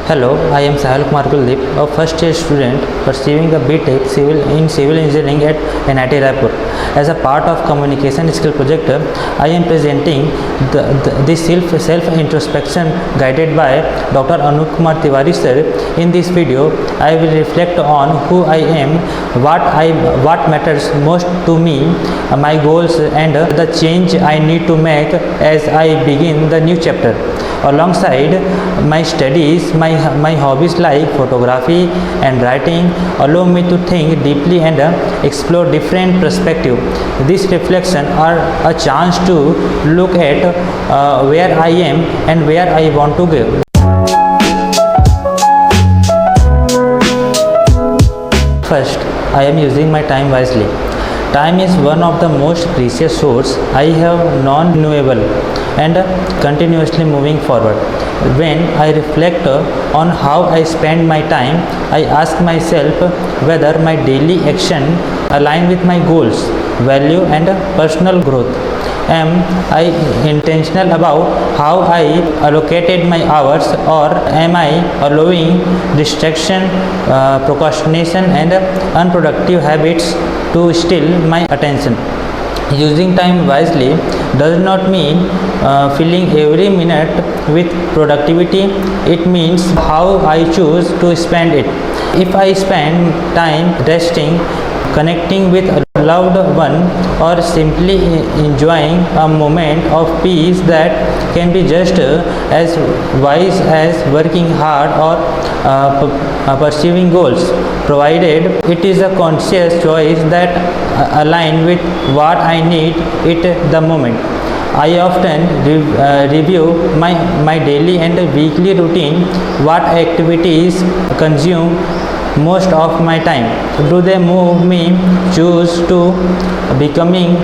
Hello, I am Sahil Kuldeep, a first year student pursuing a BTech Civil Engineering at NIT Raipur. As a part of communication skill project, I am presenting the self-introspection guided by Dr. Anoop Kumar Tiwari sir. In this video, I will reflect on who I am, what matters most to me, my goals and the change I need to make as I begin the new chapter. Alongside my studies, my hobbies like photography and writing allow me to think deeply and explore different perspectives. These reflections are a chance to look at where I am and where I want to go. First, I am using my time wisely. Time is one of the most precious sources I have non-renewable and continuously moving forward. When I reflect on how I spend my time, I ask myself whether my daily action align with my goals, value and personal growth. Am I intentional about how I allocated my hours, or am I allowing distraction, procrastination and unproductive habits to steal my attention? Using time wisely does not mean filling every minute with productivity. It means how I choose to spend it. If I spend time resting, connecting with a loved one, or simply enjoying a moment of peace, that can be just as wise as working hard or pursuing goals, provided it is a conscious choice that align with what I need at the moment. I often review my daily and weekly routine. What activities consume most of my time? Do they move me choose to becoming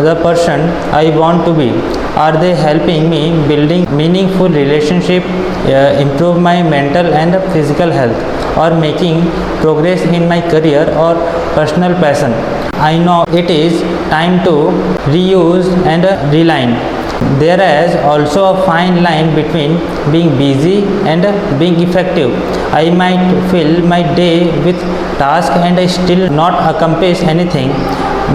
the person I want to be? Are they helping me building meaningful relationship, improve my mental and physical health, or making progress in my career or personal passion? I know it is time to reuse and realign. There is also a fine line between being busy and being effective. I might fill my day with tasks and I still not accomplish anything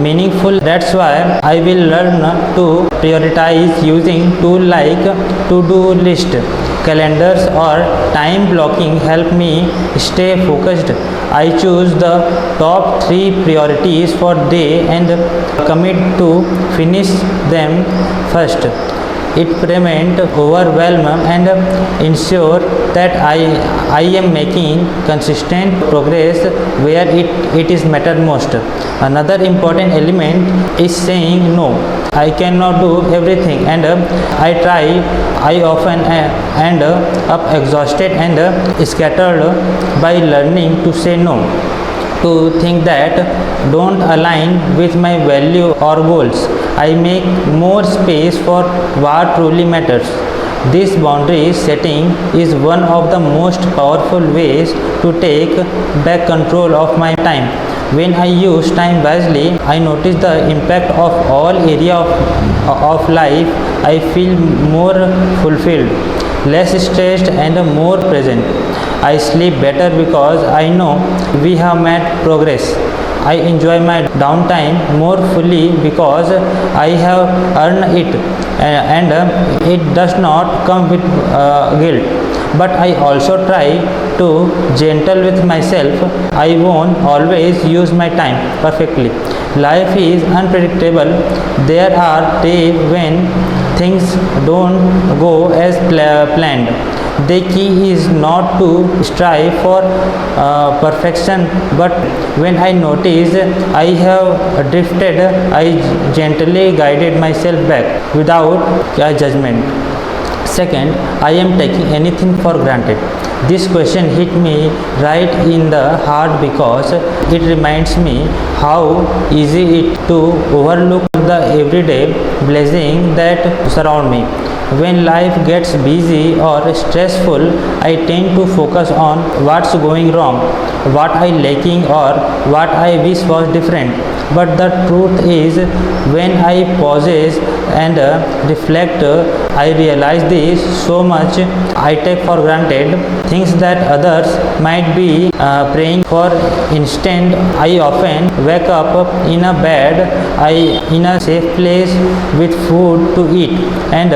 meaningful. That's why I will learn to prioritize using tools like to-do list, calendars or time blocking help me stay focused. I choose the top 3 priorities for day and commit to finish them first. It prevents overwhelm and ensure that I am making consistent progress where it is matter most. Another important element is saying no. I cannot do everything and I often end up exhausted and scattered. By learning to say no to things that don't align with my value or goals, I make more space for what truly matters. This boundary setting is one of the most powerful ways to take back control of my time. When I use time wisely, I notice the impact of all areas of life. I feel more fulfilled, less stressed and more present. I sleep better because I know we have made progress. I enjoy my downtime more fully because I have earned it, and it does not come with guilt. But I also try to gentle with myself. I won't always use my time perfectly. Life is unpredictable. There are days when things don't go as planned. The key is not to strive for perfection, but when I notice I have drifted, I gently guided myself back without judgment. Second, I am taking anything for granted. This question hit me right in the heart because it reminds me how easy it to overlook the everyday blessings that surround me. When life gets busy or stressful, I tend to focus on what's going wrong, what I lacking or what I wish was different. But the truth is, when I pauses and reflect, I realize this so much I take for granted things that others might be praying for. Instead, I often wake up in a bed, in a safe place with food to eat, and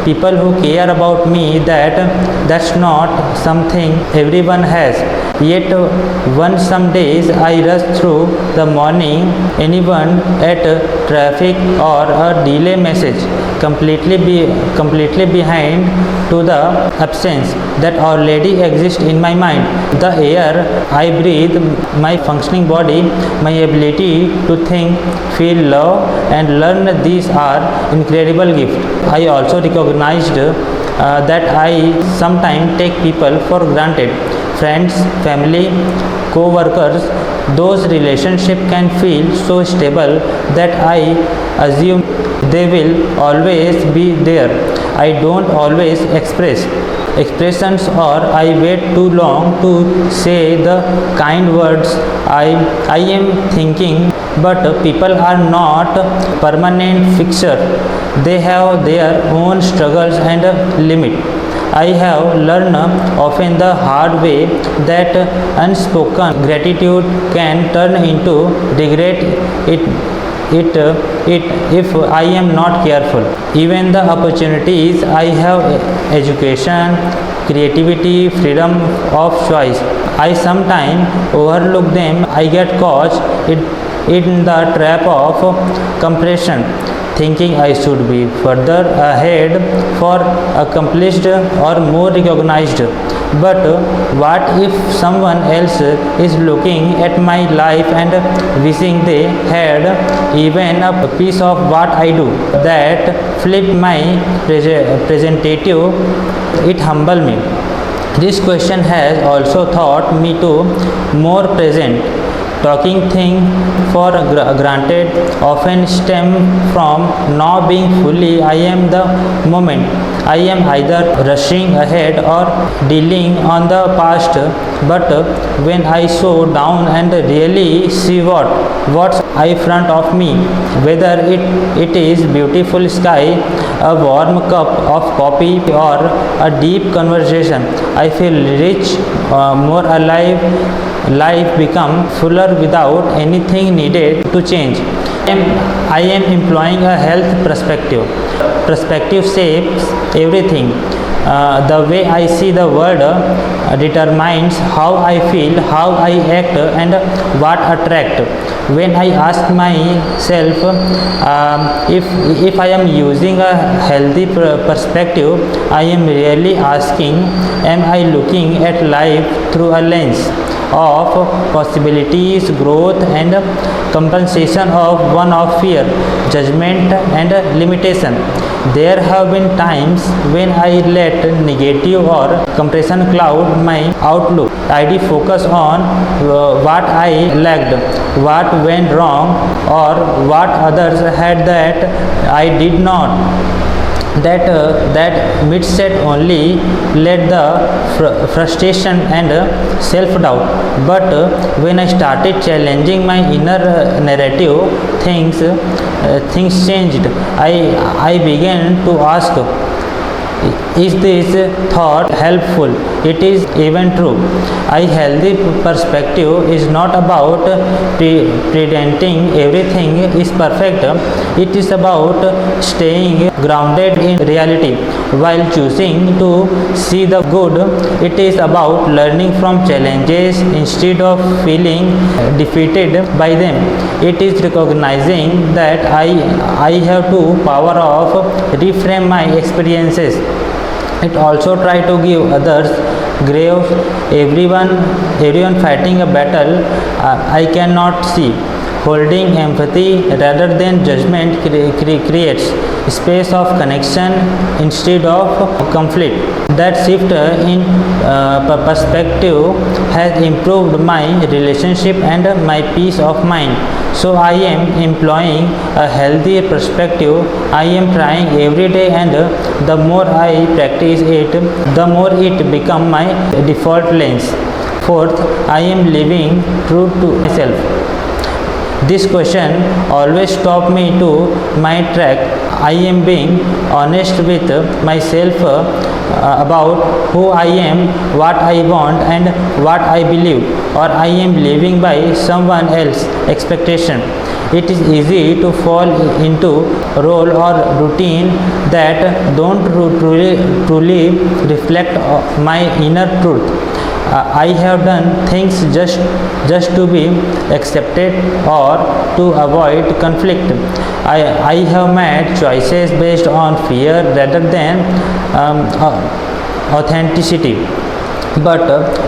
people who care about me. That's not something everyone has. Yet, one some days I rush through the morning, anyone at traffic or a delay message, completely behind to the absence that already exists in my mind. The air I breathe, my functioning body, my ability to think, feel, love, and learn, these are incredible gifts. I also recognized that I sometimes take people for granted. Friends, family, co-workers, those relationships can feel so stable that I assume they will always be there. I don't always expressions, or I wait too long to say the kind words I am thinking. But people are not permanent fixture. They have their own struggles and limit. I have learned often the hard way that unspoken gratitude can turn into regret if I am not careful. Even the opportunities I have, education, creativity, freedom of choice, I sometimes overlook them. I get caught in the trap of compression, thinking I should be further ahead, for accomplished, or more recognized. But what if someone else is looking at my life and wishing they had even a piece of what I do? That flipped my presentative. It humbled me. This question has also taught me to more present. Talking things for granted often stem from not being fully I am the moment. I am either rushing ahead or dealing on the past. But when I slow down and really see what's in front of me, whether it is beautiful sky, a warm cup of coffee, or a deep conversation, I feel rich, more alive. Life becomes fuller without anything needed to change. I am employing a health perspective. Perspective shapes everything. The way I see the world determines how I feel, how I act, and what attract. When I ask myself if I am using a healthy perspective, I am really asking, am I looking at life through a lens of possibilities, growth, and compensation, of one of fear, judgment, and limitation? There have been times when I let negative or compression cloud my outlook. I did focus on what I lacked, what went wrong, or what others had that I did not. That mindset only led the frustration and self-doubt. But when I started challenging my inner narrative, things changed. I began to ask, is this thought helpful? It is even true. A healthy perspective is not about pretending everything is perfect. It is about staying grounded in reality while choosing to see the good. It is about learning from challenges instead of feeling defeated by them. It is recognizing that I have to power of reframe my experiences. It also try to give others grace. Everyone fighting a battle I cannot see. Holding empathy rather than judgment creates space of connection instead of conflict. That shift in perspective has improved my relationship and my peace of mind. So I am employing a healthy perspective. I am trying every day, and the more I practice it, the more it becomes my default lens. Fourth, I am living true to myself. This question always stops me to my track. I am being honest with myself about who I am, what I want, and what I believe, or I am living by someone else's expectation. It is easy to fall into role or routine that don't truly reflect my inner truth. I have done things just to be accepted or to avoid conflict. I have made choices based on fear rather than authenticity. But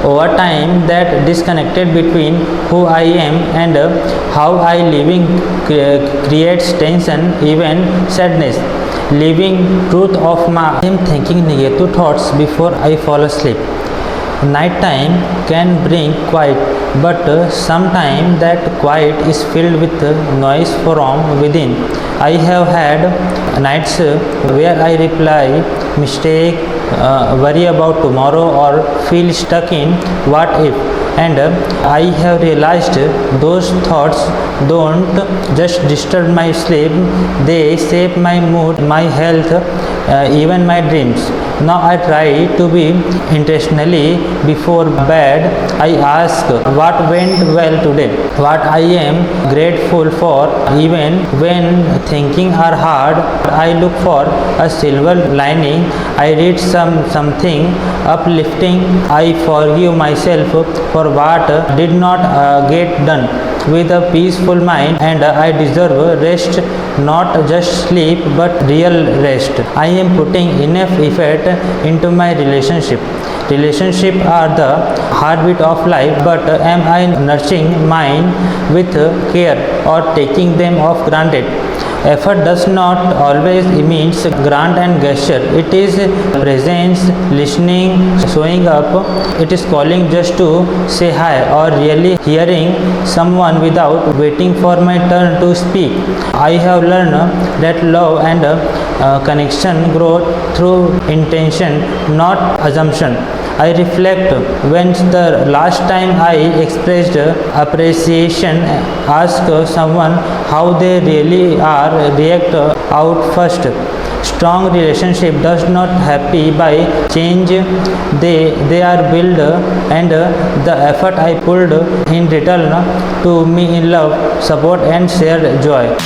over time, that disconnected between who I am and how I living creates tension, even sadness. Living truth of my I am thinking negative thoughts before I fall asleep. Nighttime can bring quiet, but sometimes that quiet is filled with noise from within. I have had nights where I reply, mistake, worry about tomorrow, or feel stuck in what if. And I have realized those thoughts don't just disturb my sleep, they shape my mood, my health, even my dreams. Now I try to be intentionally before bed. I ask what went well today, what I am grateful for. Even when thinking are hard, I look for a silver lining. I read something uplifting. I forgive myself for what did not get done with a peaceful mind, and I deserve rest, not just sleep but real rest. I am putting enough effort into my relationship. Relationships are the heartbeat of life, but am I nurturing mine with care or taking them for granted? Effort does not always mean grand and gesture. It is presence, listening, showing up. It is calling just to say hi, or really hearing someone without waiting for my turn to speak. I have learned that love and connection grow through intention, not assumption. I reflect when the last time I expressed appreciation, ask someone how they really are, react out first. Strong relationship does not happen by change, they are built, and the effort I pulled in return to me in love, support, and shared joy.